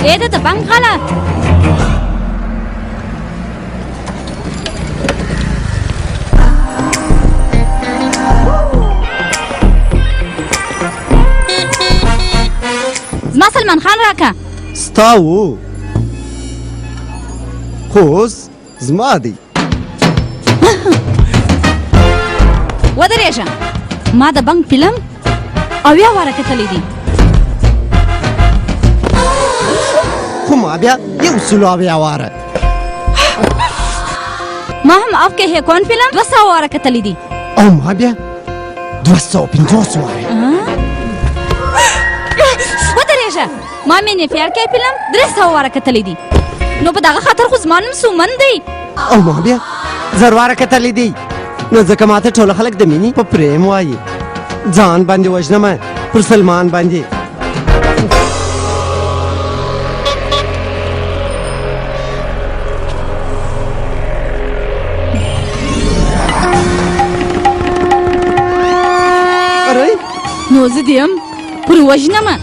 پرېږده د بنګ غله زما سلمان خان راکه ستا و خو اوس زما دی ودرېږه ما د بنګ فلم اویا واره کتلی دي خو ما بیا 100 واره ما هم افکه هیکون فلم 200 واره کتلی دي او ما بیا 250 واره ودرېږه ما مینې فیارکی فلم 300 واره کتلی دي نو په دغه خاطر خو زما نوم سومن دی او ما بیا 1000 واره کتلی دی نو ځکه ماته ټول خلک د مینې په پریم وایي ځان باندې وژنمه پر سلمان باندې نو زه دې هم پر وژنمه